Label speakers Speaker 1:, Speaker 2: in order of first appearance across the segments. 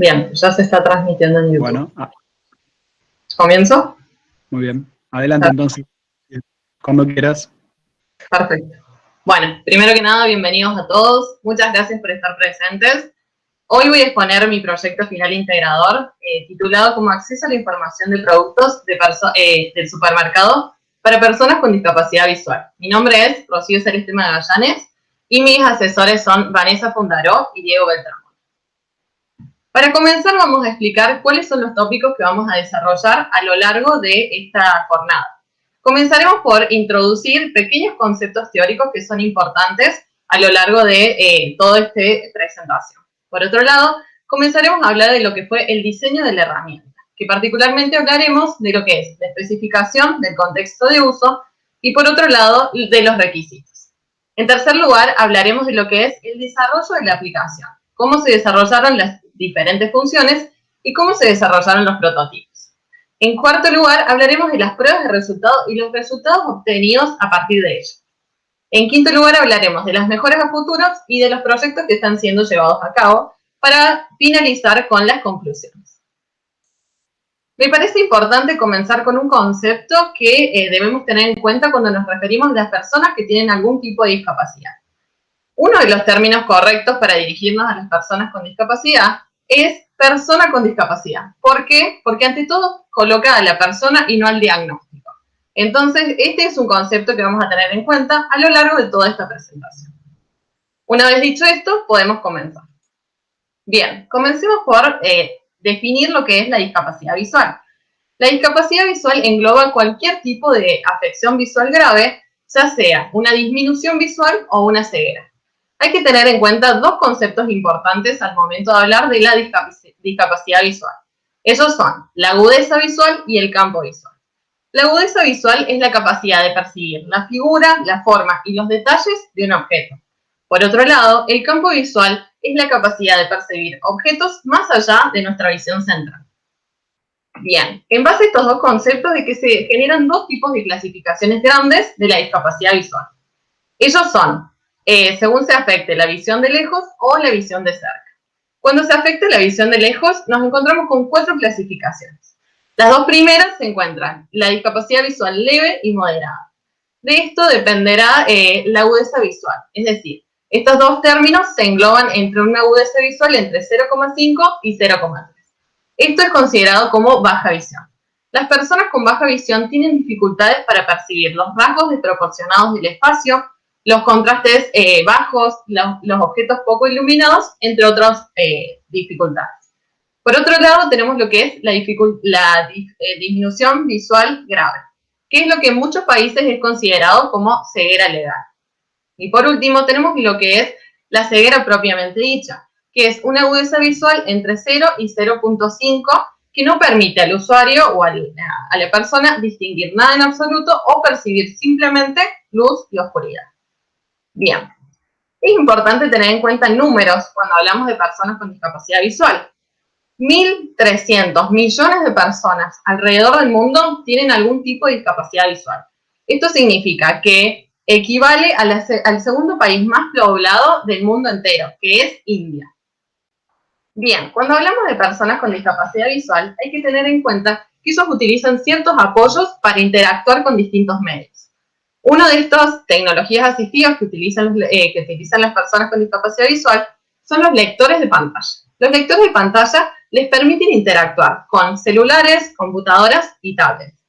Speaker 1: Bien, ya se está transmitiendo en YouTube.
Speaker 2: Bueno,
Speaker 1: ¿Comienzo?
Speaker 2: muy bien. Adelante entonces, cuando quieras.
Speaker 1: Perfecto. Bueno, primero que nada, bienvenidos a todos. Muchas gracias por estar presentes. Hoy voy a exponer mi proyecto final integrador, titulado como Acceso a la información de productos del supermercado para personas con discapacidad visual. Mi nombre es Rocío Celeste Magallanes y mis asesores son Vanessa Fundaró y Diego Beltrán. Para comenzar, vamos a explicar cuáles son los tópicos que vamos a desarrollar a lo largo de esta jornada. Comenzaremos por introducir pequeños conceptos teóricos que son importantes a lo largo de toda esta presentación. Por otro lado, comenzaremos a hablar de lo que fue el diseño de la herramienta, que particularmente hablaremos de lo que es la especificación del contexto de uso y, por otro lado, de los requisitos. En tercer lugar, hablaremos de lo que es el desarrollo de la aplicación, cómo se desarrollaron las diferentes funciones y cómo se desarrollaron los prototipos. En cuarto lugar, hablaremos de las pruebas de resultados y los resultados obtenidos a partir de ellos. En quinto lugar, hablaremos de las mejoras a futuros y de los proyectos que están siendo llevados a cabo para finalizar con las conclusiones. Me parece importante comenzar con un concepto que debemos tener en cuenta cuando nos referimos a las personas que tienen algún tipo de discapacidad. Uno de los términos correctos para dirigirnos a las personas con discapacidad es persona con discapacidad. ¿Por qué? Porque ante todo coloca a la persona y no al diagnóstico. Entonces, este es un concepto que vamos a tener en cuenta a lo largo de toda esta presentación. Una vez dicho esto, podemos comenzar. Bien, comencemos por definir lo que es la discapacidad visual. La discapacidad visual engloba cualquier tipo de afección visual grave, ya sea una disminución visual o una ceguera. Hay que tener en cuenta dos conceptos importantes al momento de hablar de la discapacidad visual. Esos son la agudeza visual y el campo visual. La agudeza visual es la capacidad de percibir la figura, la forma y los detalles de un objeto. Por otro lado, el campo visual es la capacidad de percibir objetos más allá de nuestra visión central. Bien, en base a estos dos conceptos es que se generan dos tipos de clasificaciones grandes de la discapacidad visual. Ellos son, según se afecte la visión de lejos o la visión de cerca. Cuando se afecta la visión de lejos, nos encontramos con 4 clasificaciones. Las dos primeras se encuentran la discapacidad visual leve y moderada. De esto dependerá la agudeza visual, es decir, estos dos términos se engloban entre una agudeza visual entre 0,5 y 0,3. Esto es considerado como baja visión. Las personas con baja visión tienen dificultades para percibir los rasgos desproporcionados del espacio, los contrastes bajos, los objetos poco iluminados, entre otras dificultades. Por otro lado, tenemos lo que es la disminución visual grave, que es lo que en muchos países es considerado como ceguera legal. Y por último, tenemos lo que es la ceguera propiamente dicha, que es una agudeza visual entre 0 y 0,5 que no permite al usuario o a la persona distinguir nada en absoluto o percibir simplemente luz y oscuridad. Bien, es importante tener en cuenta números cuando hablamos de personas con discapacidad visual. 1.300 millones de personas alrededor del mundo tienen algún tipo de discapacidad visual. Esto significa que equivale al segundo país más poblado del mundo entero, que es India. Bien, cuando hablamos de personas con discapacidad visual, hay que tener en cuenta que ellos utilizan ciertos apoyos para interactuar con distintos medios. Una de estas tecnologías asistivas que utilizan las personas con discapacidad visual son los lectores de pantalla. Los lectores de pantalla les permiten interactuar con celulares, computadoras y tablets.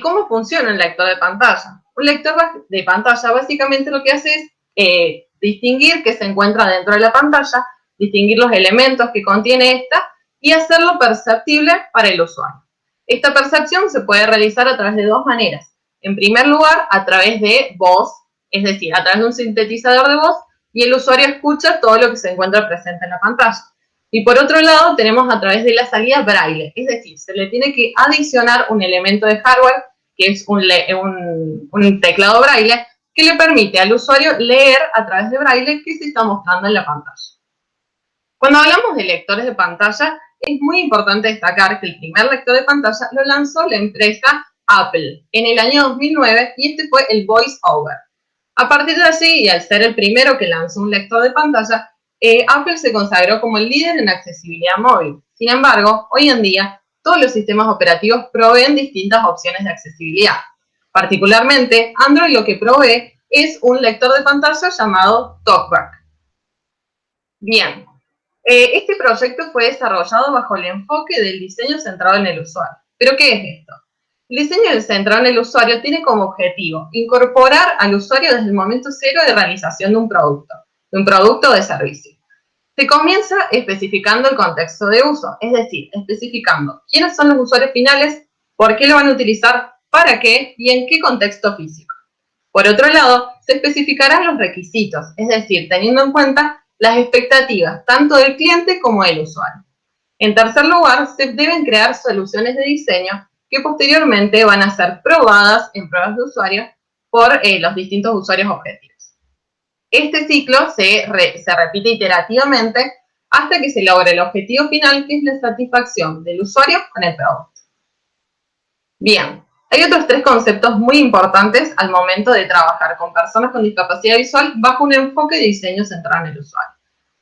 Speaker 1: ¿Cómo funciona un lector de pantalla? Un lector de pantalla básicamente lo que hace es distinguir qué se encuentra dentro de la pantalla, distinguir los elementos que contiene esta y hacerlo perceptible para el usuario. Esta percepción se puede realizar a través de dos maneras. En primer lugar, a través de voz, es decir, a través de un sintetizador de voz, y el usuario escucha todo lo que se encuentra presente en la pantalla. Y por otro lado, tenemos a través de la salida braille, es decir, se le tiene que adicionar un elemento de hardware, que es un teclado braille, que le permite al usuario leer a través de braille qué se está mostrando en la pantalla. Cuando hablamos de lectores de pantalla, es muy importante destacar que el primer lector de pantalla lo lanzó la empresa Apple en el año 2009 y este fue el VoiceOver. A partir de allí, y al ser el primero que lanzó un lector de pantalla, Apple se consagró como el líder en accesibilidad móvil. Sin embargo, hoy en día, todos los sistemas operativos proveen distintas opciones de accesibilidad. Particularmente, Android lo que provee es un lector de pantalla llamado TalkBack. Bien, este proyecto fue desarrollado bajo el enfoque del diseño centrado en el usuario. ¿Pero qué es esto? El diseño centrado en el usuario tiene como objetivo incorporar al usuario desde el momento cero de realización de un producto o de servicio. Se comienza especificando el contexto de uso, es decir, especificando quiénes son los usuarios finales, por qué lo van a utilizar, para qué y en qué contexto físico. Por otro lado, se especificarán los requisitos, es decir, teniendo en cuenta las expectativas tanto del cliente como del usuario. En tercer lugar, se deben crear soluciones de diseño que posteriormente van a ser probadas en pruebas de usuario por los distintos usuarios objetivos. Este ciclo se repite iterativamente hasta que se logre el objetivo final, que es la satisfacción del usuario con el producto. Bien, hay otros 3 conceptos muy importantes al momento de trabajar con personas con discapacidad visual bajo un enfoque de diseño centrado en el usuario.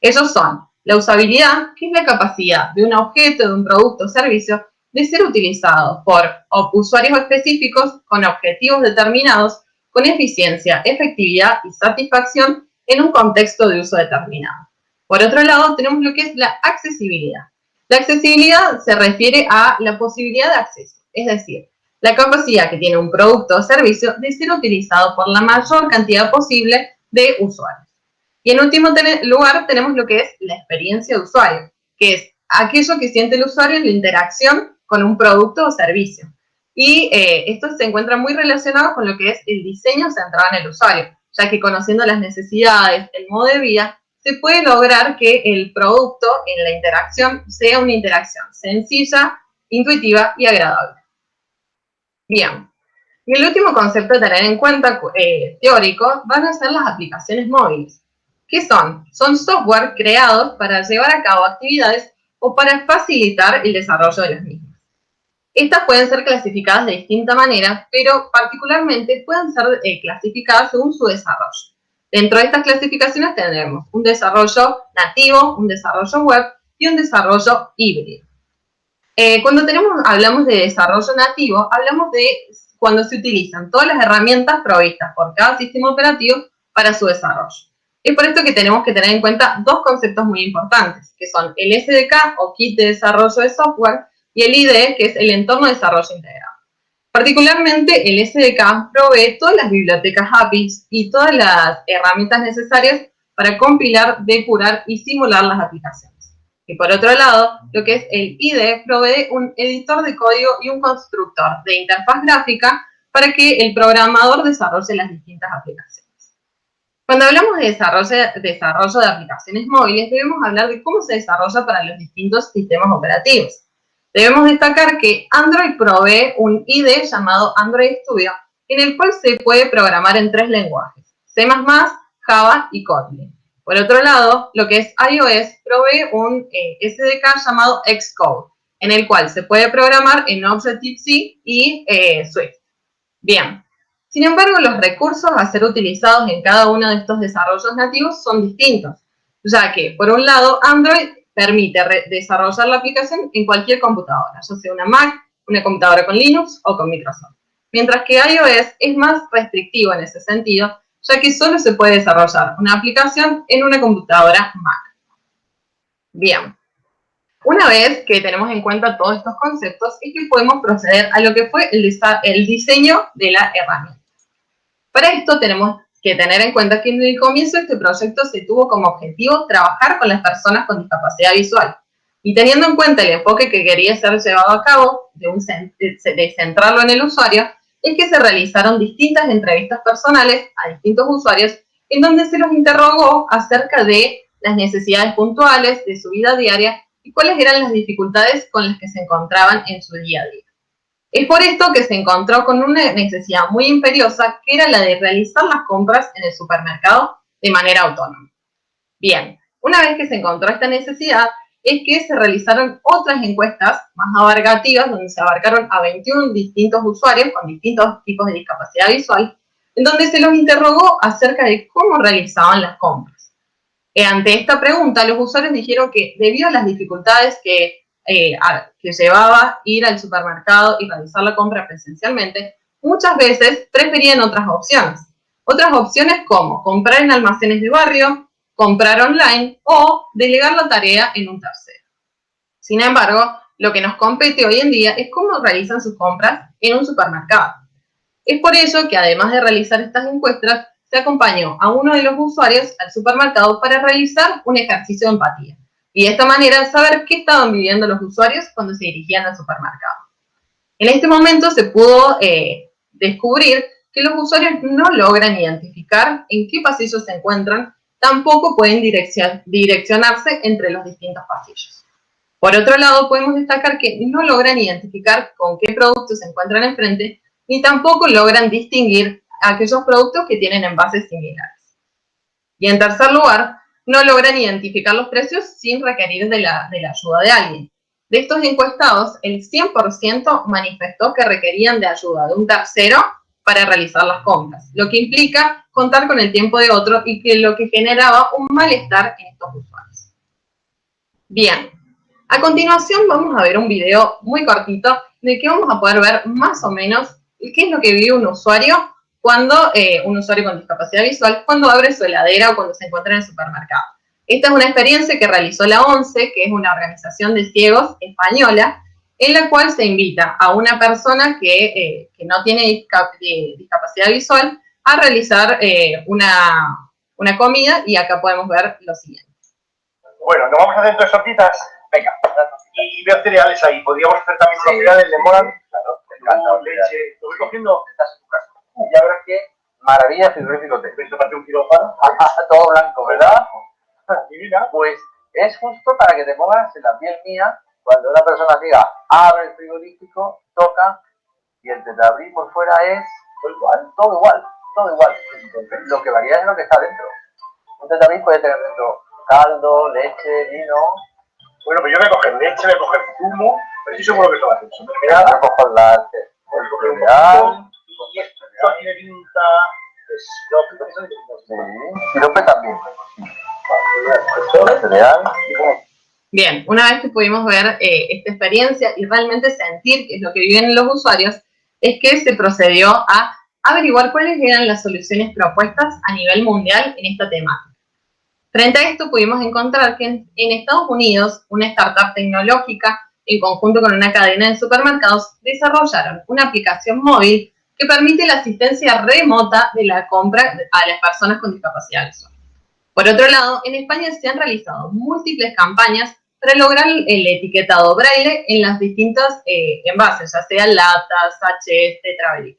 Speaker 1: Ellos son la usabilidad, que es la capacidad de un objeto, de un producto o servicio, de ser utilizado por usuarios específicos con objetivos determinados, con eficiencia, efectividad y satisfacción en un contexto de uso determinado. Por otro lado, tenemos lo que es la accesibilidad. La accesibilidad se refiere a la posibilidad de acceso, es decir, la capacidad que tiene un producto o servicio de ser utilizado por la mayor cantidad posible de usuarios. Y en último lugar tenemos lo que es la experiencia de usuario, que es aquello que siente el usuario en la interacción con un producto o servicio. Y esto se encuentra muy relacionado con lo que es el diseño centrado en el usuario, ya que conociendo las necesidades, el modo de vida, se puede lograr que el producto en la interacción sea una interacción sencilla, intuitiva y agradable. Bien, y el último concepto a tener en cuenta teórico van a ser las aplicaciones móviles. ¿Qué son? Son software creados para llevar a cabo actividades o para facilitar el desarrollo de las mismas. Estas pueden ser clasificadas de distinta manera, pero particularmente pueden ser clasificadas según su desarrollo. Dentro de estas clasificaciones tendremos un desarrollo nativo, un desarrollo web y un desarrollo híbrido. Cuando hablamos de desarrollo nativo, hablamos de cuando se utilizan todas las herramientas provistas por cada sistema operativo para su desarrollo. Es por esto que tenemos que tener en cuenta 2 conceptos muy importantes, que son el SDK o Kit de Desarrollo de Software y el IDE, que es el Entorno de Desarrollo Integrado. Particularmente, el SDK provee todas las bibliotecas APIs y todas las herramientas necesarias para compilar, depurar y simular las aplicaciones. Y por otro lado, lo que es el IDE provee un editor de código y un constructor de interfaz gráfica para que el programador desarrolle las distintas aplicaciones. Cuando hablamos de desarrollo de aplicaciones móviles, debemos hablar de cómo se desarrolla para los distintos sistemas operativos. Debemos destacar que Android provee un IDE llamado Android Studio, en el cual se puede programar en 3 lenguajes, C++, Java y Kotlin. Por otro lado, lo que es iOS provee un SDK llamado Xcode, en el cual se puede programar en Objective-C y Swift. Bien. Sin embargo, los recursos a ser utilizados en cada uno de estos desarrollos nativos son distintos, ya que, por un lado, Android permite desarrollar la aplicación en cualquier computadora, ya sea una Mac, una computadora con Linux o con Microsoft. Mientras que iOS es más restrictivo en ese sentido, ya que solo se puede desarrollar una aplicación en una computadora Mac. Bien. Una vez que tenemos en cuenta todos estos conceptos, es que podemos proceder a lo que fue el diseño de la herramienta. Para esto tenemos que tener en cuenta que en el comienzo este proyecto se tuvo como objetivo trabajar con las personas con discapacidad visual. Y teniendo en cuenta el enfoque que quería ser llevado a cabo, de centrarlo en el usuario, es que se realizaron distintas entrevistas personales a distintos usuarios en donde se los interrogó acerca de las necesidades puntuales de su vida diaria y cuáles eran las dificultades con las que se encontraban en su día a día. Es por esto que se encontró con una necesidad muy imperiosa, que era la de realizar las compras en el supermercado de manera autónoma. Bien, una vez que se encontró esta necesidad, es que se realizaron otras encuestas más abarcativas, donde se abarcaron a 21 distintos usuarios con distintos tipos de discapacidad visual, en donde se los interrogó acerca de cómo realizaban las compras. Ante esta pregunta, los usuarios dijeron que debido a las dificultades que llevaba ir al supermercado y realizar la compra presencialmente, muchas veces preferían otras opciones. Otras opciones como comprar en almacenes de barrio, comprar online o delegar la tarea en un tercero. Sin embargo, lo que nos compete hoy en día es cómo realizan sus compras en un supermercado. Es por ello que además de realizar estas encuestas, se acompañó a uno de los usuarios al supermercado para realizar un ejercicio de empatía y de esta manera saber qué estaban viviendo los usuarios cuando se dirigían al supermercado. En este momento se pudo descubrir que los usuarios no logran identificar en qué pasillos se encuentran, tampoco pueden direccionarse entre los distintos pasillos. Por otro lado, podemos destacar que no logran identificar con qué productos se encuentran enfrente, ni tampoco logran distinguir aquellos productos que tienen envases similares. Y en tercer lugar, no logran identificar los precios sin requerir de la ayuda de alguien. De estos encuestados, el 100% manifestó que requerían de ayuda de un tercero para realizar las compras, lo que implica contar con el tiempo de otro y que lo que generaba un malestar en estos usuarios. Bien, a continuación vamos a ver un video muy cortito de que vamos a poder ver más o menos qué es lo que vive un usuario cuando un usuario con discapacidad visual cuando abre su heladera o cuando se encuentra en el supermercado. Esta es una experiencia que realizó la ONCE, que es una organización de ciegos española, en la cual se invita a una persona que no tiene discapacidad visual a realizar una comida, y acá podemos ver lo siguiente.
Speaker 3: Bueno, nos vamos a hacer 2 tortitas. Venga. Y veo cereales ahí. Podríamos hacer también unos cereales de moran. Claro, leche. Lo voy cogiendo. Estás en tu casa. Ya verás que maravilla frigorífico te. ¿Ves tomarte un quirófano? Todo blanco, ¿verdad? Y mira. Pues es justo para que te pongas en la piel mía cuando una persona diga, abre el frigorífico, toca, y el tetrabric por fuera es todo igual. Entonces, lo que varía es lo que está dentro. Un tetrabric puede tener dentro caldo, leche, vino. Bueno, pues yo voy a coger leche, voy a coger zumo, pero estoy seguro que esto va a ser eso. Mira, voy a coger la voy a coger un poquito, y esto tiene pinta de sirope. Sí, sirope también. Cereal.
Speaker 1: Bien, una vez que pudimos ver esta experiencia y realmente sentir qué es lo que viven los usuarios, es que se procedió a averiguar cuáles eran las soluciones propuestas a nivel mundial en esta temática. Frente a esto pudimos encontrar que en Estados Unidos, una startup tecnológica, en conjunto con una cadena de supermercados, desarrollaron una aplicación móvil que permite la asistencia remota de la compra a las personas con discapacidad visual. Por otro lado, en España se han realizado múltiples campañas para lograr el etiquetado braille en las distintas envases, ya sean latas, sachets, tetrabric.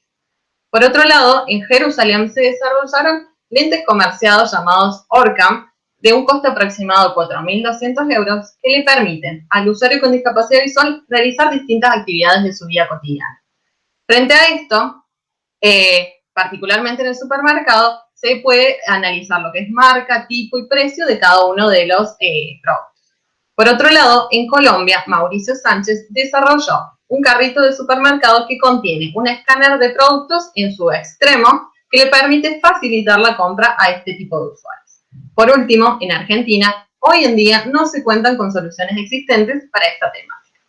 Speaker 1: Por otro lado, en Jerusalén se desarrollaron lentes comerciados llamados Orcam, de un coste aproximado de 4.200 euros, que le permiten al usuario con discapacidad visual realizar distintas actividades de su vida cotidiana. Frente a esto, particularmente en el supermercado, se puede analizar lo que es marca, tipo y precio de cada uno de los productos. Por otro lado, en Colombia, Mauricio Sánchez desarrolló un carrito de supermercado que contiene un escáner de productos en su extremo que le permite facilitar la compra a este tipo de usuarios. Por último, en Argentina, hoy en día no se cuentan con soluciones existentes para esta temática.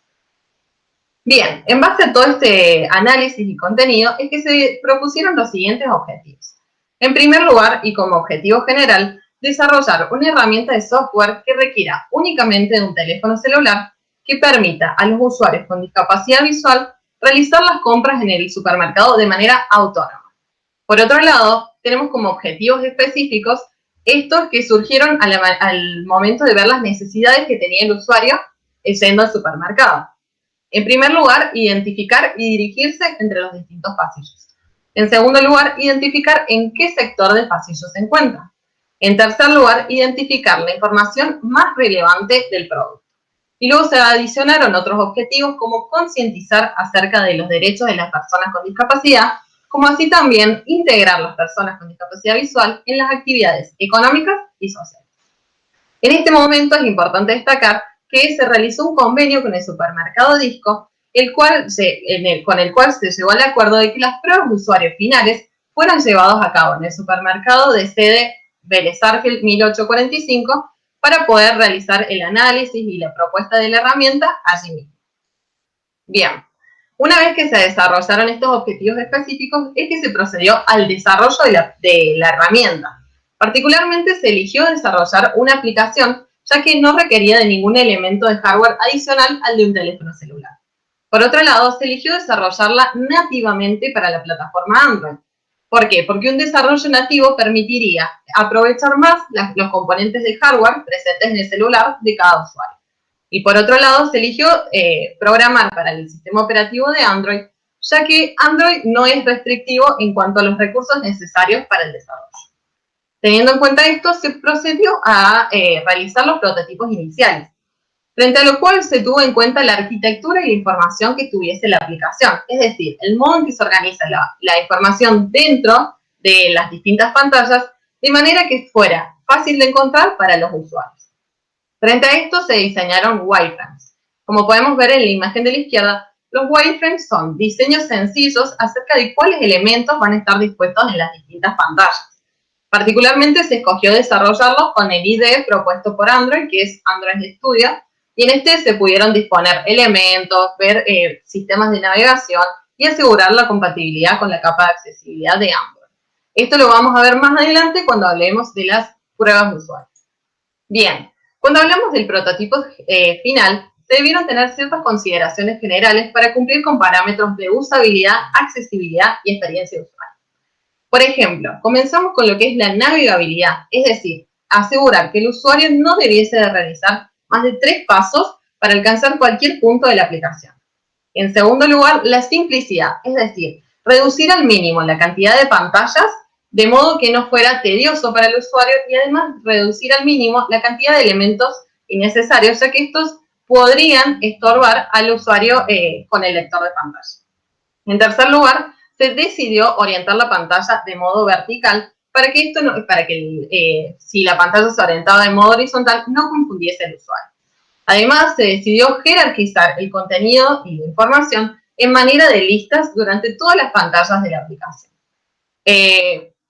Speaker 1: Bien, en base a todo este análisis y contenido es que se propusieron los siguientes objetivos. En primer lugar, y como objetivo general, desarrollar una herramienta de software que requiera únicamente de un teléfono celular que permita a los usuarios con discapacidad visual realizar las compras en el supermercado de manera autónoma. Por otro lado, tenemos como objetivos específicos estos que surgieron al momento de ver las necesidades que tenía el usuario yendo al supermercado. En primer lugar, identificar y dirigirse entre los distintos pasillos. En segundo lugar, identificar en qué sector del pasillo se encuentra. En tercer lugar, identificar la información más relevante del producto. Y luego se adicionaron otros objetivos como concientizar acerca de los derechos de las personas con discapacidad, como así también integrar a las personas con discapacidad visual en las actividades económicas y sociales. En este momento es importante destacar que se realizó un convenio con el supermercado Disco, con el cual se llegó al acuerdo de que las pruebas de usuarios finales fueran llevados a cabo en el supermercado de sede Vélez Sarsfield 1845 para poder realizar el análisis y la propuesta de la herramienta allí mismo. Bien, una vez que se desarrollaron estos objetivos específicos es que se procedió al desarrollo de la herramienta. Particularmente se eligió desarrollar una aplicación ya que no requería de ningún elemento de hardware adicional al de un teléfono celular. Por otro lado, se eligió desarrollarla nativamente para la plataforma Android. ¿Por qué? Porque un desarrollo nativo permitiría aprovechar más los componentes de hardware presentes en el celular de cada usuario. Y por otro lado, se eligió programar para el sistema operativo de Android, ya que Android no es restrictivo en cuanto a los recursos necesarios para el desarrollo. Teniendo en cuenta esto, se procedió a realizar los prototipos iniciales, frente a lo cual se tuvo en cuenta la arquitectura y la información que tuviese la aplicación, es decir, el modo en que se organiza la información dentro de las distintas pantallas, de manera que fuera fácil de encontrar para los usuarios. Frente a esto se diseñaron wireframes. Como podemos ver en la imagen de la izquierda, los wireframes son diseños sencillos acerca de cuáles elementos van a estar dispuestos en las distintas pantallas. Particularmente se escogió desarrollarlos con el IDE propuesto por Android, que es Android Studio, y en este se pudieron disponer elementos, ver sistemas de navegación y asegurar la compatibilidad con la capa de accesibilidad de Android. Esto lo vamos a ver más adelante cuando hablemos de las pruebas de usuario. Bien, cuando hablamos del prototipo final, se debieron tener ciertas consideraciones generales para cumplir con parámetros de usabilidad, accesibilidad y experiencia de usuario. Por ejemplo, comenzamos con lo que es la navegabilidad, es decir, asegurar que el usuario no debiese de realizar más de 3 pasos para alcanzar cualquier punto de la aplicación. En segundo lugar, la simplicidad, es decir, reducir al mínimo la cantidad de pantallas de modo que no fuera tedioso para el usuario y además reducir al mínimo la cantidad de elementos innecesarios, ya que estos podrían estorbar al usuario con el lector de pantalla. En tercer lugar, se decidió orientar la pantalla de modo vertical para que si la pantalla se orientaba de modo horizontal no confundiese al usuario. Además, se decidió jerarquizar el contenido y la información en manera de listas durante todas las pantallas de la aplicación.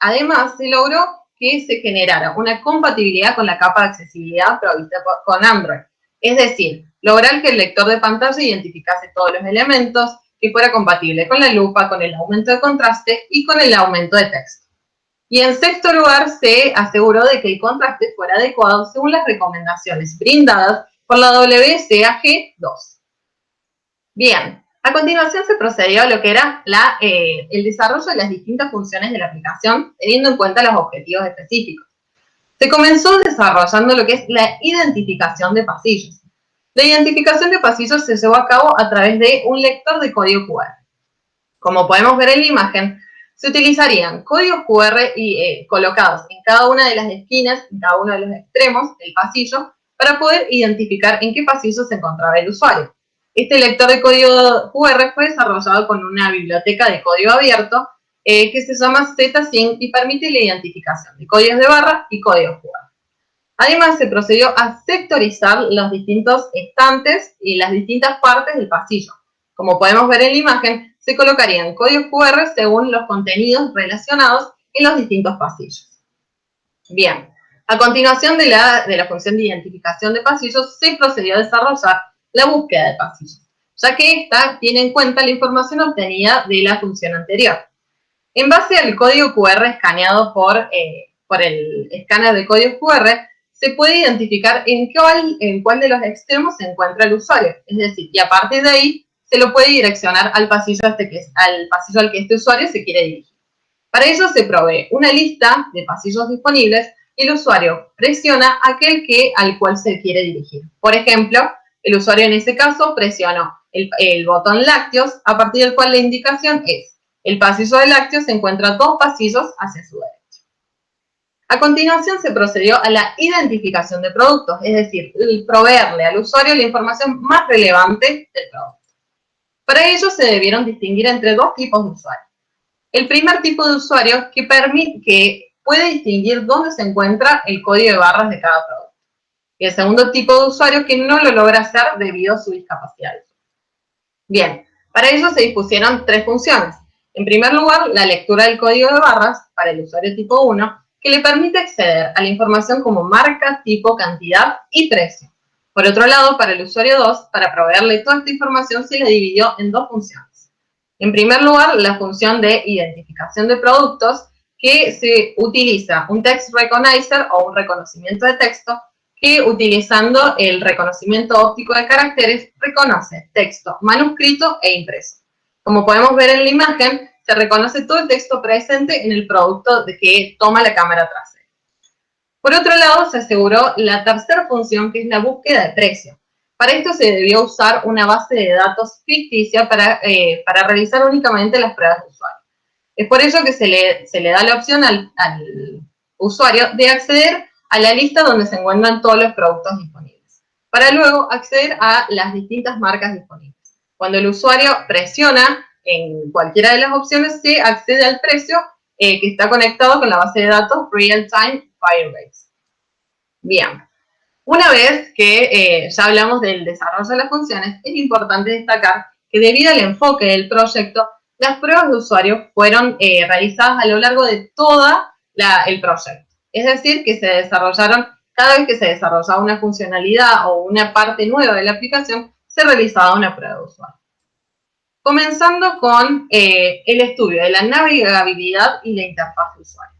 Speaker 1: Además, se logró que se generara una compatibilidad con la capa de accesibilidad provista con Android. Es decir, lograr que el lector de pantalla identificase todos los elementos, que fuera compatible con la lupa, con el aumento de contraste y con el aumento de texto. Y en sexto lugar, se aseguró de que el contraste fuera adecuado según las recomendaciones brindadas por la WCAG2. Bien, a continuación se procedió a lo que era el desarrollo de las distintas funciones de la aplicación, teniendo en cuenta los objetivos específicos. Se comenzó desarrollando lo que es la identificación de pasillos. La identificación de pasillos se llevó a cabo a través de un lector de código QR. Como podemos ver en la imagen, se utilizarían códigos QR colocados en cada una de las esquinas, en cada uno de los extremos del pasillo, para poder identificar en qué pasillo se encontraba el usuario. Este lector de código QR fue desarrollado con una biblioteca de código abierto que se llama ZSync y permite la identificación de códigos de barra y códigos QR. Además, se procedió a sectorizar los distintos estantes y las distintas partes del pasillo. Como podemos ver en la imagen, se colocarían códigos QR según los contenidos relacionados en los distintos pasillos. Bien, a continuación de la función de identificación de pasillos, se procedió a desarrollar la búsqueda de pasillos, ya que esta tiene en cuenta la información obtenida de la función anterior. En base al código QR escaneado por el escáner de código QR, se puede identificar en cuál de los extremos se encuentra el usuario, es decir, y a partir de ahí se lo puede direccionar al pasillo al que este usuario se quiere dirigir. Para ello se provee una lista de pasillos disponibles y el usuario presiona aquel al cual se quiere dirigir. Por ejemplo, el usuario en ese caso presionó el botón lácteos, a partir del cual la indicación es: el pasillo de lácteos se encuentra 2 pasillos hacia su derecha. A continuación se procedió a la identificación de productos, es decir, proveerle al usuario la información más relevante del producto. Para ello se debieron distinguir entre 2 tipos de usuarios. El primer tipo de usuario que puede distinguir dónde se encuentra el código de barras de cada producto. Y el segundo tipo de usuario que no lo logra hacer debido a su discapacidad. Bien, para ello se dispusieron 3 funciones. En primer lugar, la lectura del código de barras para el usuario tipo 1 que le permite acceder a la información como marca, tipo, cantidad y precio. Por otro lado, para el usuario 2, para proveerle toda esta información se le dividió en dos funciones. En primer lugar, la función de identificación de productos, que se utiliza un text recognizer o un reconocimiento de texto, que utilizando el reconocimiento óptico de caracteres reconoce texto manuscrito e impreso. Como podemos ver en la imagen, se reconoce todo el texto presente en el producto que toma la cámara trasera. Por otro lado, se aseguró la tercera función, que es la búsqueda de precio. Para esto se debió usar una base de datos ficticia para realizar únicamente las pruebas de usuario. Es por ello que se le da la opción al usuario de acceder a la lista donde se encuentran todos los productos disponibles, para luego acceder a las distintas marcas disponibles. Cuando el usuario presiona en cualquiera de las opciones, se accede al precio que está conectado con la base de datos Real-Time Firebase. Bien, una vez que ya hablamos del desarrollo de las funciones, es importante destacar que debido al enfoque del proyecto, las pruebas de usuario fueron realizadas a lo largo de todo el proyecto. Es decir, que se desarrollaron, cada vez que se desarrollaba una funcionalidad o una parte nueva de la aplicación, se realizaba una prueba de usuario. Comenzando con el estudio de la navegabilidad y la interfaz de usuario.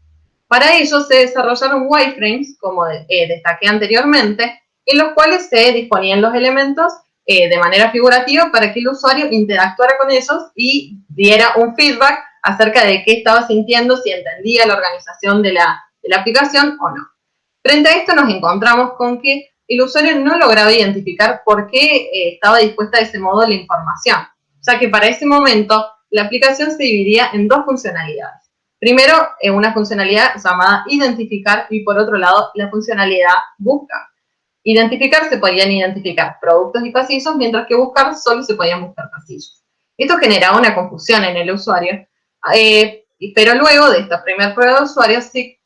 Speaker 1: Para ello se desarrollaron wireframes, como destaqué anteriormente, en los cuales se disponían los elementos de manera figurativa para que el usuario interactuara con ellos y diera un feedback acerca de qué estaba sintiendo, si entendía la organización de la aplicación o no. Frente a esto nos encontramos con que el usuario no lograba identificar por qué estaba dispuesta de ese modo la información, ya que para ese momento la aplicación se dividía en dos funcionalidades. Primero, una funcionalidad llamada identificar y por otro lado, la funcionalidad buscar. Identificar se podían identificar productos y pasillos, mientras que buscar solo se podían buscar pasillos. Esto generaba una confusión en el usuario, pero luego de esta primera prueba de usuario se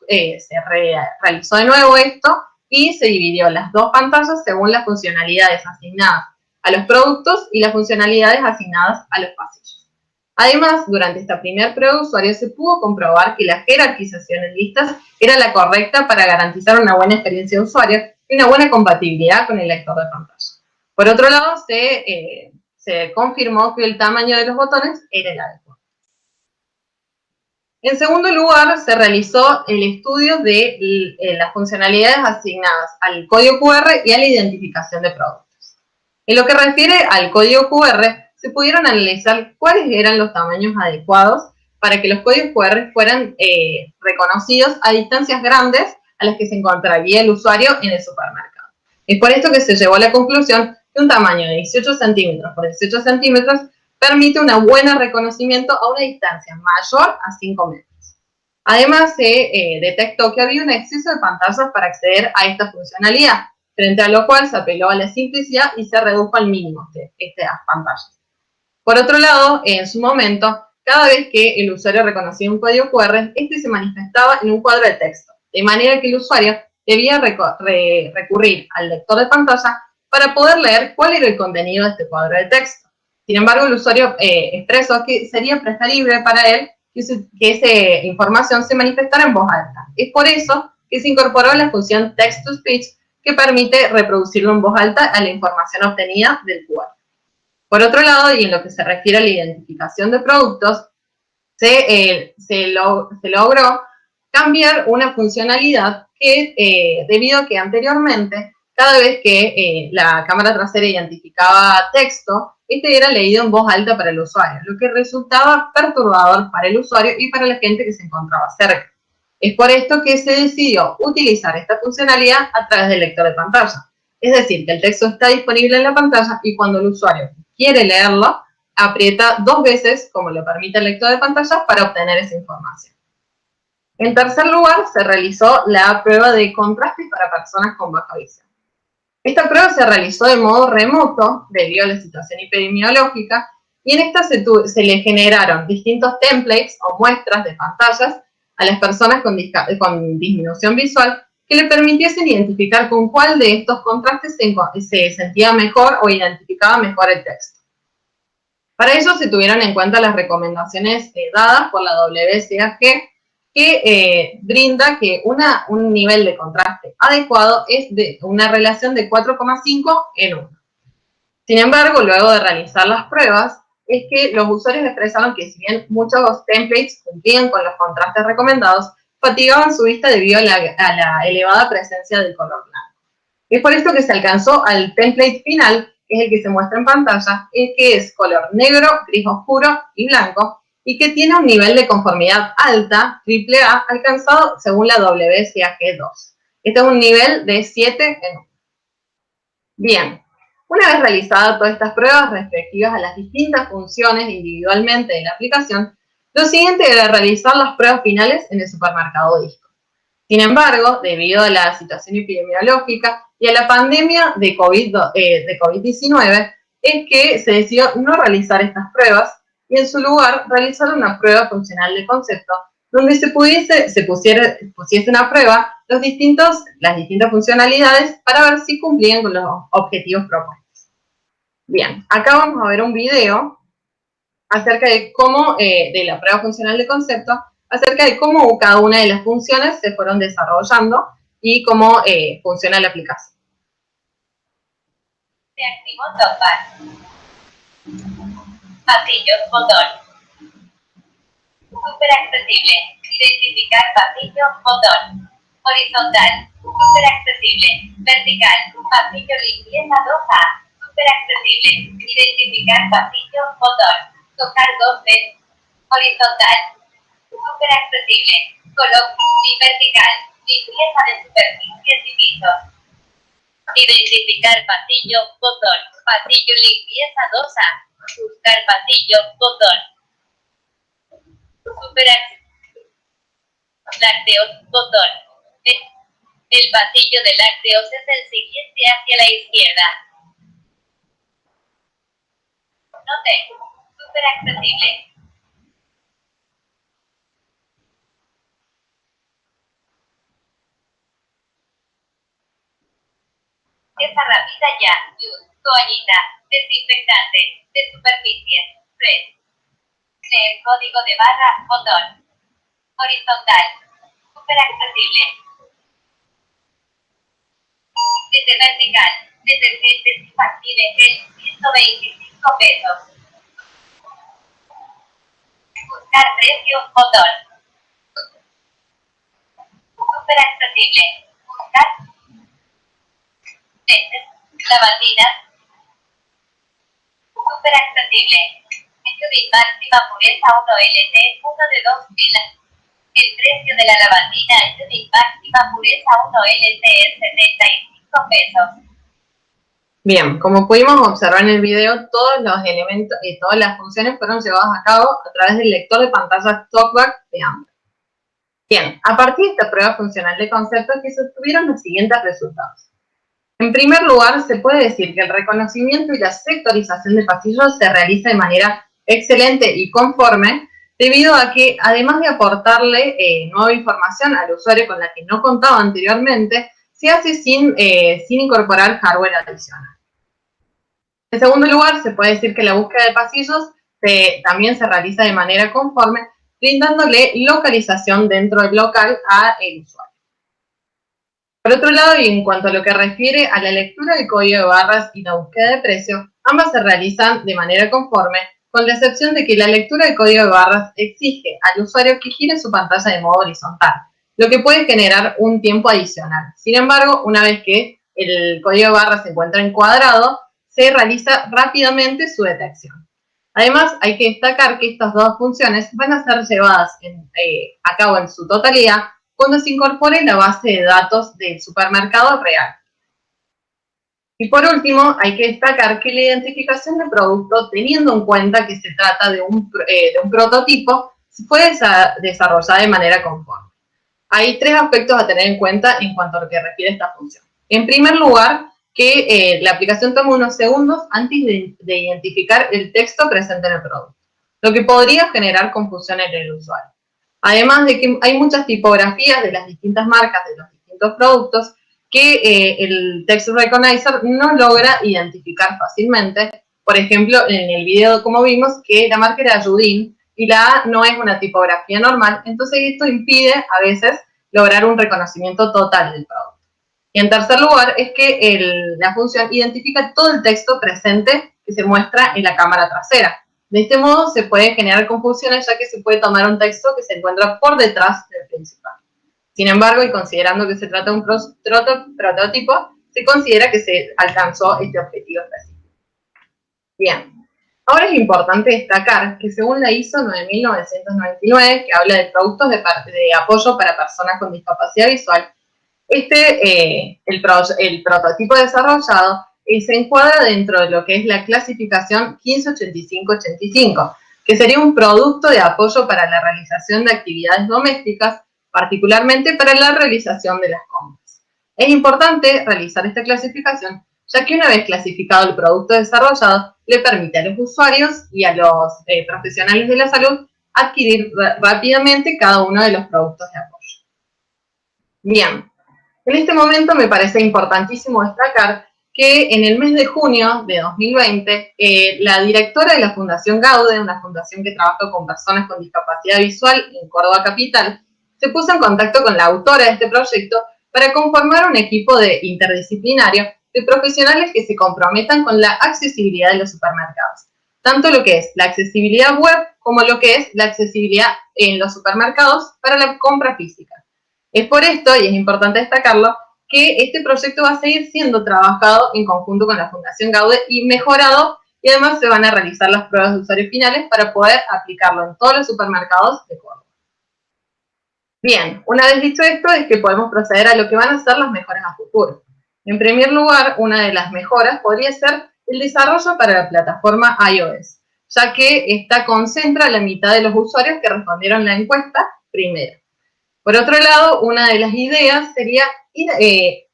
Speaker 1: realizó de nuevo esto y se dividió las dos pantallas según las funcionalidades asignadas a los productos y las funcionalidades asignadas a los pasillos. Además, durante esta primera prueba de usuario se pudo comprobar que la jerarquización en listas era la correcta para garantizar una buena experiencia de usuario y una buena compatibilidad con el lector de pantalla. Por otro lado, se confirmó que el tamaño de los botones era el adecuado. En segundo lugar, se realizó el estudio de las funcionalidades asignadas al código QR y a la identificación de productos. En lo que refiere al código QR, se pudieron analizar cuáles eran los tamaños adecuados para que los códigos QR fueran reconocidos a distancias grandes a las que se encontraría el usuario en el supermercado. Es por esto que se llegó a la conclusión que un tamaño de 18 centímetros por 18 centímetros permite un buen reconocimiento a una distancia mayor a 5 metros. Además, se detectó que había un exceso de pantallas para acceder a esta funcionalidad, frente a lo cual se apeló a la simplicidad y se redujo al mínimo estas pantallas. Por otro lado, en su momento, cada vez que el usuario reconocía un código QR, este se manifestaba en un cuadro de texto, de manera que el usuario debía recurrir al lector de pantalla para poder leer cuál era el contenido de este cuadro de texto. Sin embargo, el usuario expresó que sería preferible para él que esa información se manifestara en voz alta. Es por eso que se incorporó la función text-to-speech, que permite reproducirlo en voz alta a la información obtenida del QR. Por otro lado, y en lo que se refiere a la identificación de productos, se logró cambiar una funcionalidad que, debido a que anteriormente, cada vez que la cámara trasera identificaba texto, este era leído en voz alta para el usuario, lo que resultaba perturbador para el usuario y para la gente que se encontraba cerca. Es por esto que se decidió utilizar esta funcionalidad a través del lector de pantalla. Es decir, que el texto está disponible en la pantalla y cuando el usuario quiere leerlo, aprieta 2 veces, como lo permite el lector de pantalla, para obtener esa información. En tercer lugar, se realizó la prueba de contraste para personas con baja visión. Esta prueba se realizó de modo remoto, debido a la situación epidemiológica, y en esta se le generaron distintos templates o muestras de pantallas a las personas con disminución visual que le permitiesen identificar con cuál de estos contrastes se sentía mejor o identificaba mejor el texto. Para ello se tuvieron en cuenta las recomendaciones dadas por la WCAG que brinda que un nivel de contraste adecuado es de una relación de 4,5 en 1. Sin embargo, luego de realizar las pruebas, es que los usuarios expresaron que si bien muchos templates cumplían con los contrastes recomendados, fatigaban su vista debido a la elevada presencia del color blanco. Es por esto que se alcanzó al template final, que es el que se muestra en pantalla, el que es color negro, gris oscuro y blanco, y que tiene un nivel de conformidad alta, AAA, alcanzado según la WCAG2. Este es un nivel de 7 en 1. Bien, una vez realizadas todas estas pruebas respectivas a las distintas funciones individualmente de la aplicación, lo siguiente era realizar las pruebas finales en el supermercado Disco. Sin embargo, debido a la situación epidemiológica y a la pandemia de COVID-19, es que se decidió no realizar estas pruebas y en su lugar realizar una prueba funcional de concepto donde se pusiesen a prueba las distintas funcionalidades para ver si cumplían con los objetivos propuestos. Bien, acá vamos a ver un video acerca de cómo, de la prueba funcional de concepto, acerca de cómo cada una de las funciones se fueron desarrollando y cómo funciona la aplicación.
Speaker 4: Se activó topar. Pasillos, botón. Súper accesible. Identificar pasillo, botón. Horizontal. Súper accesible. Vertical. Pasillo limpieza 2A. Súper accesible. Identificar pasillo, botón. Tocar 2 veces. Horizontal. Súper accesible. Color y vertical. Limpieza de superficies y pisos. Identificar pasillo, botón. Pasillo limpieza 2A. Buscar pasillo, botón. Súper accesible. Lácteos, botón. El pasillo de lácteos es el siguiente hacia la izquierda. Note. Súper accesible. Esa rápida ya. Luz. Toallita. Desinfectante. De superficies. Red. Leer código de barra. Botón. Horizontal. Súper accesible. Desde vertical. Detergentes y Factible Gel. 125 pesos. Buscar precio. Botón. Súper accesible. Buscar. Lavandinas. Súper accesible. Judith máxima pureza 1LT, 1 de 2 filas. El precio de la lavandina Judith máxima pureza 1LT es 75 pesos.
Speaker 1: Bien, como pudimos observar en el video, todos los elementos y todas las funciones fueron llevadas a cabo a través del lector de pantallas TalkBack de Android. Bien, a partir de esta prueba funcional de conceptos que se obtuvieron los siguientes resultados. En primer lugar, se puede decir que el reconocimiento y la sectorización de pasillos se realiza de manera excelente y conforme, debido a que, además de aportarle nueva información al usuario con la que no contaba anteriormente, se hace sin incorporar hardware adicional. En segundo lugar, se puede decir que la búsqueda de pasillos también se realiza de manera conforme, brindándole localización dentro del local al usuario. Por otro lado, y en cuanto a lo que refiere a la lectura del código de barras y la búsqueda de precio, ambas se realizan de manera conforme, con la excepción de que la lectura del código de barras exige al usuario que gire su pantalla de modo horizontal, lo que puede generar un tiempo adicional. Sin embargo, una vez que el código de barras se encuentra encuadrado, se realiza rápidamente su detección. Además, hay que destacar que estas dos funciones van a ser llevadas a cabo en su totalidad cuando se incorpore la base de datos del supermercado real. Y por último, hay que destacar que la identificación de producto, teniendo en cuenta que se trata de un prototipo, se puede desarrollar de manera conforme. Hay tres aspectos a tener en cuenta en cuanto a lo que refiere a esta función. En primer lugar, que la aplicación toma unos segundos antes de identificar el texto presente en el producto, lo que podría generar confusión en el usuario. Además de que hay muchas tipografías de las distintas marcas de los distintos productos que el Text Recognizer no logra identificar fácilmente. Por ejemplo, en el video, como vimos, que la marca era Judin, y la A no es una tipografía normal, entonces esto impide a veces lograr un reconocimiento total del producto. Y en tercer lugar es que la función identifica todo el texto presente que se muestra en la cámara trasera. De este modo se puede generar confusiones, ya que se puede tomar un texto que se encuentra por detrás del principal. Sin embargo, y considerando que se trata de un prototipo, se considera que se alcanzó este objetivo específico. Bien, ahora es importante destacar que según la ISO 9999, que habla de productos de apoyo para personas con discapacidad visual, el prototipo desarrollado se encuadra dentro de lo que es la clasificación 1585-85, que sería un producto de apoyo para la realización de actividades domésticas, particularmente para la realización de las compras. Es importante realizar esta clasificación, ya que una vez clasificado el producto desarrollado, le permite a los usuarios y a los profesionales de la salud adquirir rápidamente cada uno de los productos de apoyo. Bien, en este momento me parece importantísimo destacar que en el mes de junio de 2020, la directora de la Fundación Gaude, una fundación que trabaja con personas con discapacidad visual en Córdoba Capital, se puso en contacto con la autora de este proyecto para conformar un equipo interdisciplinario de profesionales que se comprometan con la accesibilidad de los supermercados. Tanto lo que es la accesibilidad web como lo que es la accesibilidad en los supermercados para la compra física. Es por esto, y es importante destacarlo, que este proyecto va a seguir siendo trabajado en conjunto con la Fundación Gaude y mejorado, y además se van a realizar las pruebas de usuarios finales para poder aplicarlo en todos los supermercados de Córdoba. Bien, una vez dicho esto, es que podemos proceder a lo que van a ser las mejoras a futuro. En primer lugar, una de las mejoras podría ser el desarrollo para la plataforma iOS, ya que esta concentra la mitad de los usuarios que respondieron la encuesta primero. Por otro lado, una de las ideas sería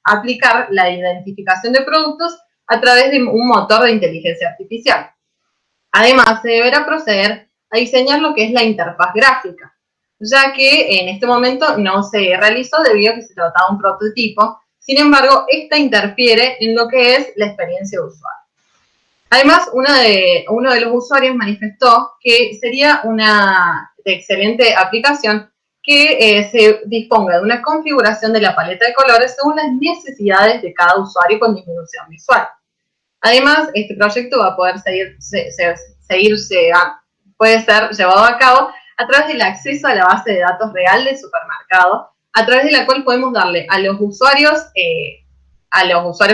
Speaker 1: aplicar la identificación de productos a través de un motor de inteligencia artificial. Además, se deberá proceder a diseñar lo que es la interfaz gráfica, ya que en este momento no se realizó debido a que se trataba de un prototipo. Sin embargo, esta interfiere en lo que es la experiencia de usuario. Además, uno de los usuarios manifestó que sería una excelente aplicación que se disponga de una configuración de la paleta de colores según las necesidades de cada usuario con disminución visual. Además, este proyecto va a poder puede ser llevado a cabo a través del acceso a la base de datos real del supermercado, a través de la cual podemos darle a los usuarios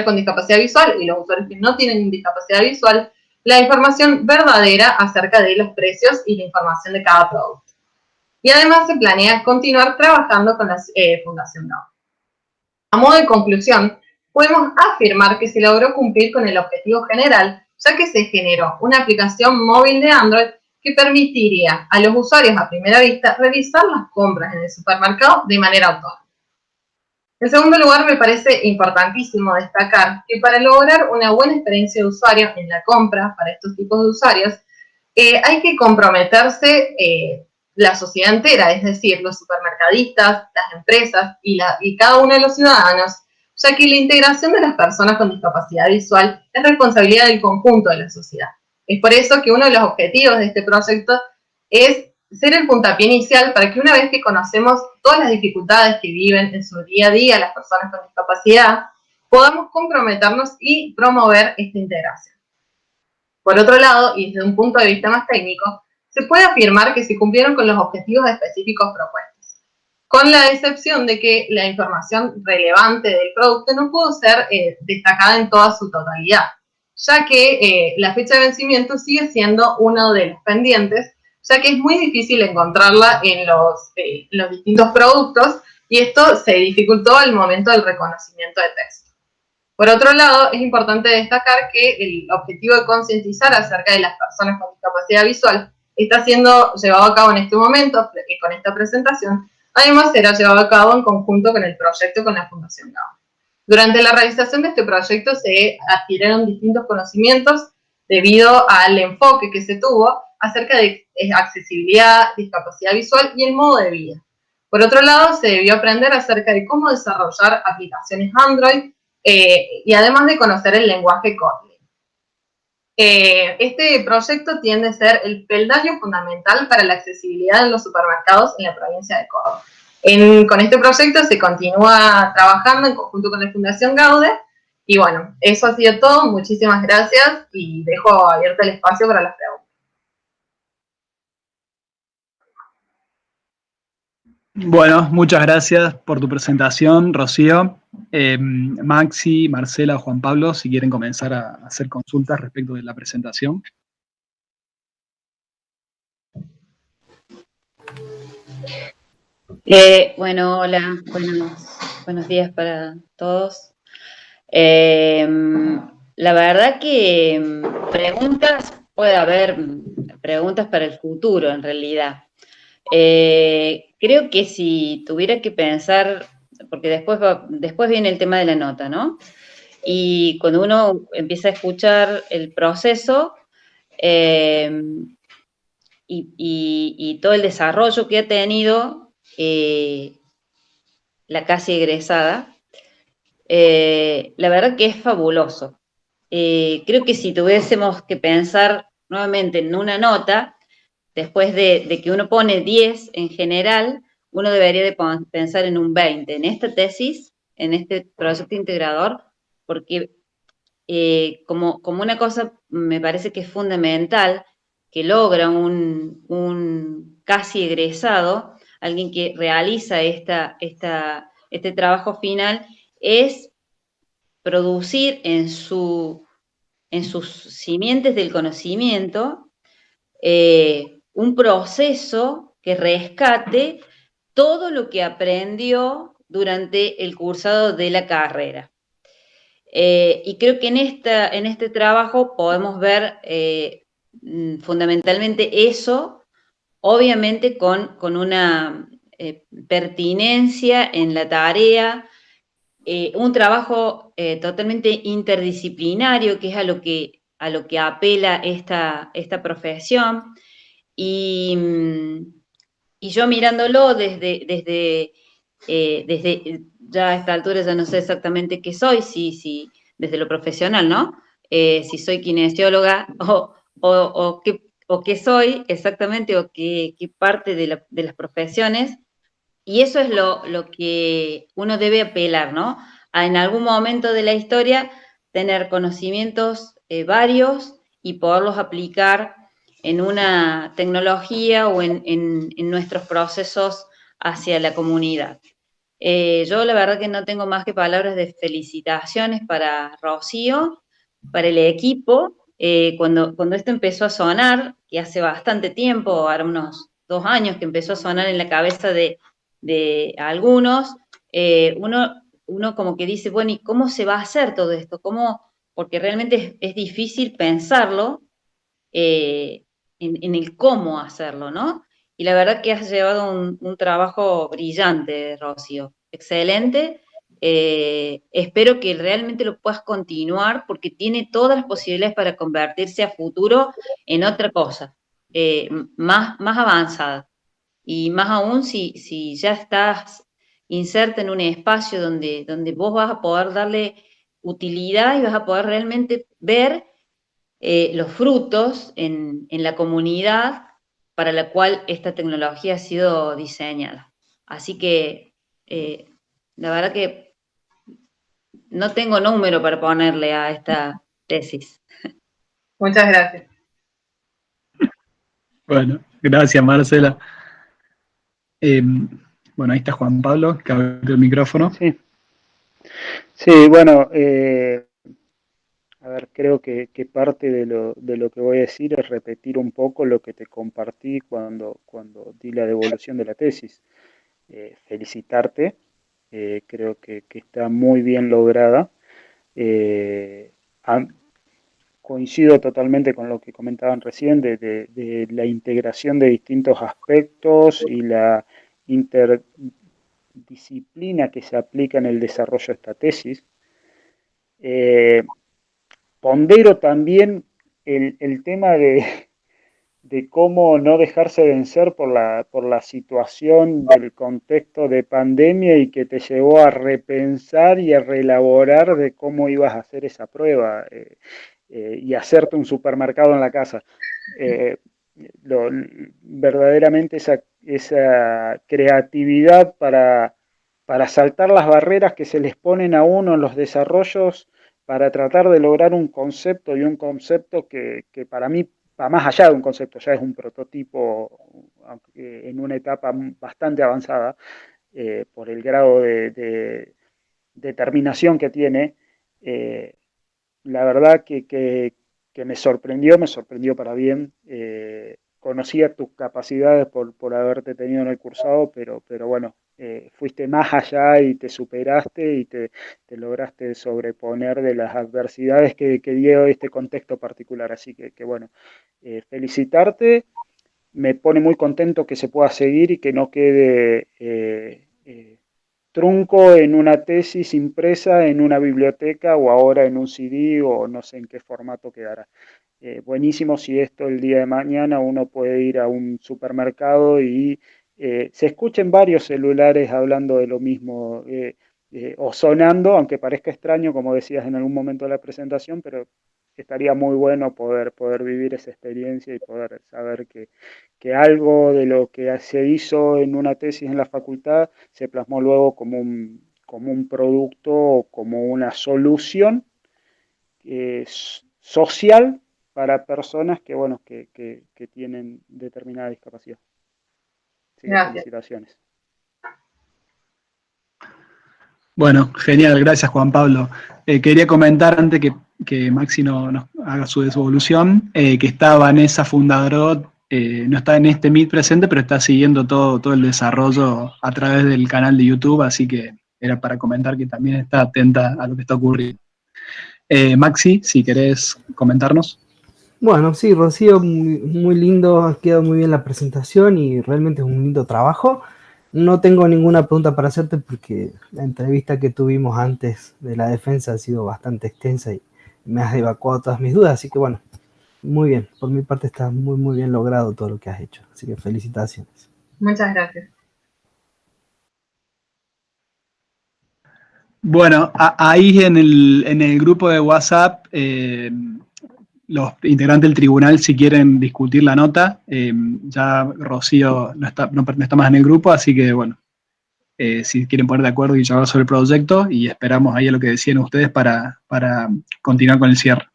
Speaker 1: con discapacidad visual y los usuarios que no tienen discapacidad visual la información verdadera acerca de los precios y la información de cada producto. Y además se planea continuar trabajando con la Fundación Gaude. A modo de conclusión, podemos afirmar que se logró cumplir con el objetivo general, ya que se generó una aplicación móvil de Android que permitiría a los usuarios a primera vista realizar las compras en el supermercado de manera autónoma. En segundo lugar, me parece importantísimo destacar que para lograr una buena experiencia de usuario en la compra para estos tipos de usuarios, hay que comprometerse la sociedad entera, es decir, los supermercadistas, las empresas y cada uno de los ciudadanos, ya que la integración de las personas con discapacidad visual es responsabilidad del conjunto de la sociedad. Es por eso que uno de los objetivos de este proyecto es ser el puntapié inicial para que una vez que conocemos todas las dificultades que viven en su día a día las personas con discapacidad, podamos comprometernos y promover esta integración. Por otro lado, y desde un punto de vista más técnico, se puede afirmar que se cumplieron con los objetivos específicos propuestos, con la excepción de que la información relevante del producto no pudo ser destacada en toda su totalidad, ya que la fecha de vencimiento sigue siendo uno de los pendientes, ya que es muy difícil encontrarla en los distintos productos y esto se dificultó al momento del reconocimiento de texto. Por otro lado, es importante destacar que el objetivo de concientizar acerca de las personas con discapacidad visual está siendo llevado a cabo en este momento, con esta presentación. Además, será llevado a cabo en conjunto con el proyecto con la Fundación Gaude. Durante la realización de este proyecto se adquirieron distintos conocimientos debido al enfoque que se tuvo acerca de accesibilidad, discapacidad visual y el modo de vida. Por otro lado, se debió aprender acerca de cómo desarrollar aplicaciones Android y además de conocer el lenguaje Kotlin. Este proyecto tiende a ser el peldaño fundamental para la accesibilidad en los supermercados en la provincia de Córdoba. Con este proyecto se continúa trabajando en conjunto con la Fundación Gaude. Y bueno, eso ha sido todo. Muchísimas gracias y dejo abierto el espacio para las preguntas.
Speaker 2: Bueno, muchas gracias por tu presentación, Rocío. Maxi, Marcela, Juan Pablo, si quieren comenzar a hacer consultas respecto de la presentación.
Speaker 5: Bueno, hola, buenos días para todos. La verdad que puede haber preguntas para el futuro en realidad. Creo que si tuviera que pensar, porque después viene el tema de la nota, ¿no? Y cuando uno empieza a escuchar el proceso y todo el desarrollo que ha tenido la casi egresada, la verdad que es fabuloso. Creo que si tuviésemos que pensar nuevamente en una nota, después de que uno pone 10 en general, uno debería de pensar en un 20 en esta tesis, en este proyecto integrador, porque como una cosa me parece que es fundamental, que logra un casi egresado, alguien que realiza este trabajo final, es producir en sus simientes del conocimiento un proceso que rescate todo lo que aprendió durante el cursado de la carrera. Y creo que en este trabajo podemos ver fundamentalmente eso, obviamente con una pertinencia en la tarea, un trabajo totalmente interdisciplinario, que es a lo que apela esta profesión, y yo mirándolo desde ya a esta altura ya no sé exactamente qué soy, si desde lo profesional, ¿no? Si soy kinesióloga o qué soy exactamente, o qué parte de las profesiones. Y eso es lo que uno debe apelar, ¿no? A en algún momento de la historia tener conocimientos varios y poderlos aplicar en una tecnología o en nuestros procesos hacia la comunidad. Yo la verdad que no tengo más que palabras de felicitaciones para Rocío, para el equipo. Cuando esto empezó a sonar, que hace bastante tiempo, ahora unos 2 años que empezó a sonar en la cabeza de algunos, uno como que dice, bueno, ¿y cómo se va a hacer todo esto? Porque realmente es difícil pensarlo en el cómo hacerlo, ¿no? Y la verdad que has llevado un trabajo brillante, Rocío, excelente. Espero que realmente lo puedas continuar porque tiene todas las posibilidades para convertirse a futuro en otra cosa, más avanzada. Y más aún si ya estás inserta en un espacio donde vos vas a poder darle utilidad y vas a poder realmente ver los frutos en la comunidad para la cual esta tecnología ha sido diseñada. Así que la verdad que no tengo número para ponerle a esta tesis.
Speaker 1: Muchas gracias.
Speaker 2: Bueno, gracias, Marcela. Bueno, ahí está Juan Pablo, que abrió el micrófono.
Speaker 6: Sí, bueno, a ver, creo que parte de lo que voy a decir es repetir un poco lo que te compartí cuando di la devolución de la tesis. Felicitarte, creo que está muy bien lograda. Coincido totalmente con lo que comentaban recién de la integración de distintos aspectos y la interdisciplina que se aplica en el desarrollo de esta tesis. Pondero también el tema de cómo no dejarse vencer por la situación del contexto de pandemia y que te llevó a repensar y a reelaborar de cómo ibas a hacer esa prueba. y hacerte un supermercado en la casa. Verdaderamente esa creatividad para saltar las barreras que se les ponen a uno en los desarrollos, para tratar de lograr un concepto, y un concepto que para mí va más allá de un concepto, ya es un prototipo en una etapa bastante avanzada, por el grado de determinación que tiene. La verdad que me sorprendió para bien. Conocía tus capacidades por haberte tenido en el cursado, pero bueno, fuiste más allá y te superaste y te lograste sobreponer de las adversidades que dio este contexto particular. Así que bueno, felicitarte. Me pone muy contento que se pueda seguir y que no quede trunco en una tesis impresa en una biblioteca o ahora en un CD o no sé en qué formato quedará. Buenísimo si esto el día de mañana uno puede ir a un supermercado y se escuchen varios celulares hablando de lo mismo o sonando, aunque parezca extraño, como decías en algún momento de la presentación, pero estaría muy bueno poder vivir esa experiencia y poder saber que algo de lo que se hizo en una tesis en la facultad se plasmó luego como un producto o como una solución social para personas que, bueno, que tienen determinada discapacidad. Así que
Speaker 1: Gracias.
Speaker 6: felicitaciones.
Speaker 2: Bueno, genial, gracias Juan Pablo. Quería comentar antes que Maxi nos haga su devolución, que está Vanessa Fundadrot, no está en este Meet presente, pero está siguiendo todo el desarrollo a través del canal de YouTube, así que era para comentar que también está atenta a lo que está ocurriendo. Maxi, si querés comentarnos.
Speaker 7: Bueno, sí, Rocío, muy lindo, ha quedado muy bien la presentación y realmente es un lindo trabajo. No tengo ninguna pregunta para hacerte porque la entrevista que tuvimos antes de la defensa ha sido bastante extensa y me has evacuado todas mis dudas, así que bueno, muy bien, por mi parte está muy bien logrado todo lo que has hecho, así que felicitaciones.
Speaker 1: Muchas gracias.
Speaker 2: Bueno, ahí en el grupo de WhatsApp, los integrantes del tribunal, si quieren discutir la nota, ya Rocío no está más en el grupo, así que bueno, si quieren poner de acuerdo y charlar sobre el proyecto, y esperamos ahí a lo que decían ustedes para continuar con el cierre.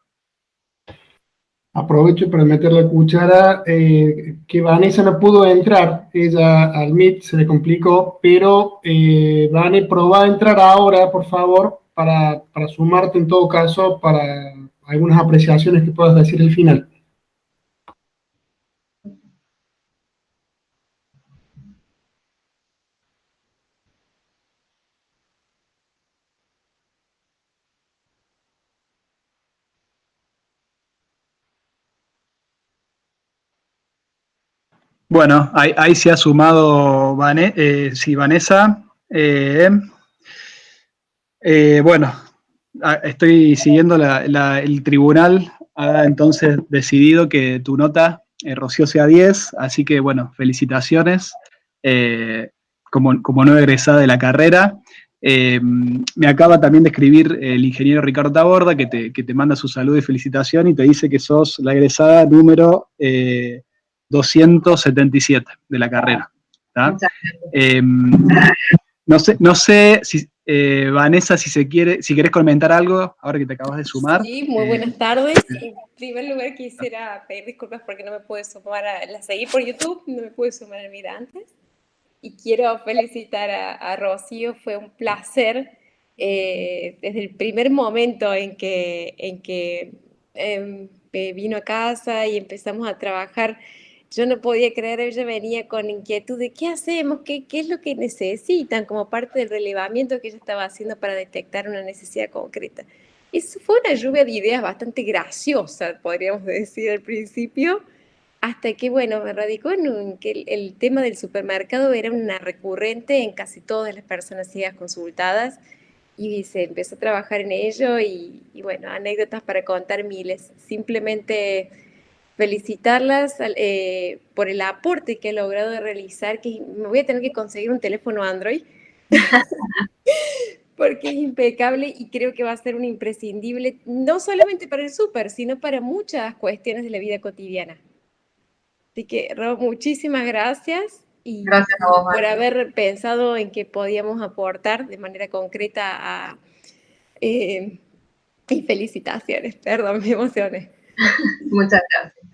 Speaker 8: Aprovecho para meter la cuchara, que Vanessa no pudo entrar, ella al Meet se le complicó, pero Vane, probá a entrar ahora, por favor, para sumarte en todo caso, para algunas apreciaciones que puedas decir al final.
Speaker 2: Bueno, ahí se ha sumado Vanessa. Bueno, estoy siguiendo el tribunal, ha entonces decidido que tu nota, Rocío, sea 10, así que bueno, felicitaciones como nueva egresada de la carrera. Me acaba también de escribir el ingeniero Ricardo Taborda, que te manda su saludo y felicitación y te dice que sos la egresada número 277 de la carrera. No sé si Vanessa, si querés comentar algo, ahora que te acabas de sumar.
Speaker 9: Sí, muy buenas tardes. En primer lugar quisiera pedir disculpas porque no me pude sumar la seguí por YouTube, no me pude sumar al Meet antes. Y quiero felicitar a Rocío, fue un placer desde el primer momento en que vino a casa y empezamos a trabajar. Yo no podía creer, ella venía con inquietud de qué hacemos, qué es lo que necesitan como parte del relevamiento que ella estaba haciendo para detectar una necesidad concreta. Eso fue una lluvia de ideas bastante graciosa, podríamos decir al principio, hasta que, bueno, me radicó en que el tema del supermercado era una recurrente en casi todas las personas ciegas consultadas y se empezó a trabajar en ello y bueno, anécdotas para contar miles. Simplemente felicitarlas por el aporte que he logrado realizar, que me voy a tener que conseguir un teléfono Android, porque es impecable y creo que va a ser un imprescindible, no solamente para el súper, sino para muchas cuestiones de la vida cotidiana. Así que, Ro, muchísimas gracias y
Speaker 1: Gracias a vos,
Speaker 9: por
Speaker 1: Mari.
Speaker 9: haber pensado en que podíamos aportar de manera concreta y felicitaciones, perdón, me emocioné.
Speaker 1: Muchas gracias.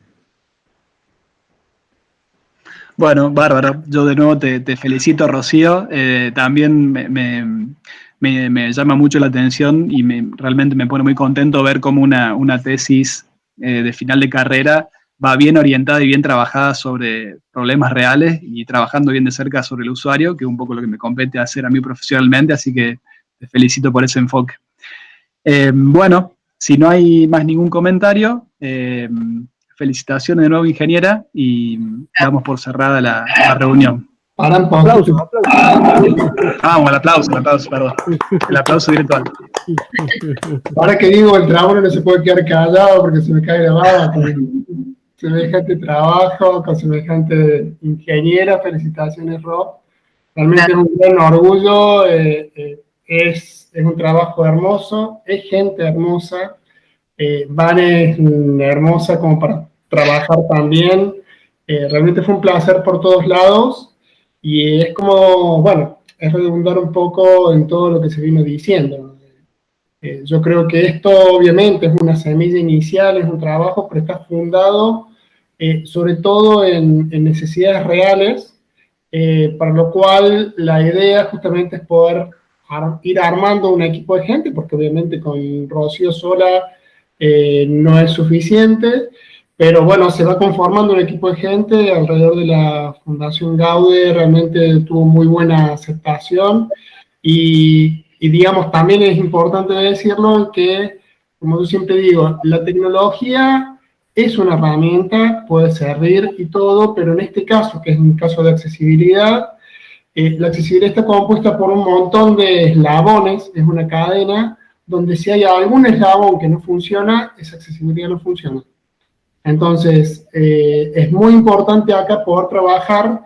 Speaker 2: Bueno, bárbaro. Yo de nuevo te felicito, Rocío. También me llama mucho la atención y realmente me pone muy contento ver cómo una tesis de final de carrera va bien orientada y bien trabajada sobre problemas reales y trabajando bien de cerca sobre el usuario, que es un poco lo que me compete hacer a mí profesionalmente, así que te felicito por ese enfoque. Bueno, si no hay más ningún comentario, felicitaciones de nuevo, ingeniera, y damos por cerrada la reunión.
Speaker 8: Paran
Speaker 7: Aplausos, aplausos.
Speaker 2: Vamos, el aplauso, perdón. El aplauso virtual.
Speaker 8: Ahora que digo, el trabajo no se puede quedar callado porque se me cae la baba con semejante trabajo, con semejante ingeniera. Felicitaciones, Rob. Realmente es un gran orgullo, es un trabajo hermoso, es gente hermosa. Vane es hermosa como para trabajar también. Realmente fue un placer por todos lados y es como, bueno, es redundar un poco en todo lo que se vino diciendo. Yo creo que esto obviamente es una semilla inicial, es un trabajo, pero está fundado sobre todo en necesidades reales, para lo cual la idea justamente es poder ir armando un equipo de gente, porque obviamente con Rocío sola no es suficiente, pero bueno, se va conformando un equipo de gente alrededor de la Fundación Gaude. Realmente tuvo muy buena aceptación y digamos, también es importante decirlo que, como yo siempre digo, la tecnología es una herramienta, puede servir y todo, pero en este caso, que es un caso de accesibilidad, la accesibilidad está compuesta por un montón de eslabones, es una cadena, donde si hay algún eslabón que no funciona, esa accesibilidad no funciona. Entonces, es muy importante acá poder trabajar,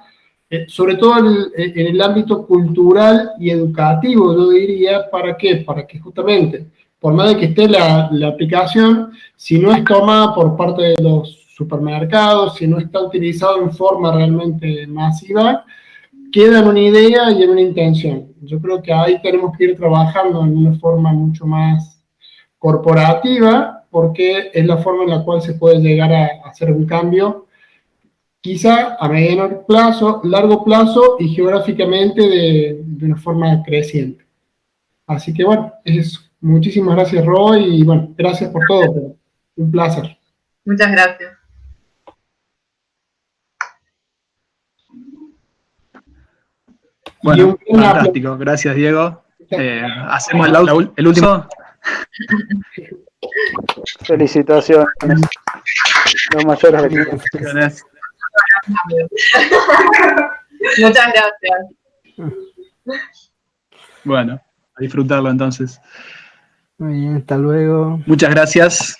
Speaker 8: sobre todo en el ámbito cultural y educativo, yo diría. ¿Para qué? Para que justamente, por más de que esté la aplicación, si no es tomada por parte de los supermercados, si no está utilizado en forma realmente masiva, queda en una idea y en una intención. Yo creo que ahí tenemos que ir trabajando en una forma mucho más corporativa, porque es la forma en la cual se puede llegar a hacer un cambio, quizá a mediano plazo, largo plazo y geográficamente de una forma creciente. Así que bueno, muchísimas gracias, Roy, y bueno, gracias por todo, un placer.
Speaker 1: Muchas gracias.
Speaker 2: Bueno, fantástico. Gracias, Diego. Hacemos el último.
Speaker 6: Felicitaciones. Los mayores
Speaker 2: Felicitaciones.
Speaker 1: Muchas gracias.
Speaker 2: Bueno, a disfrutarlo entonces.
Speaker 7: Muy bien, hasta luego.
Speaker 2: Muchas gracias.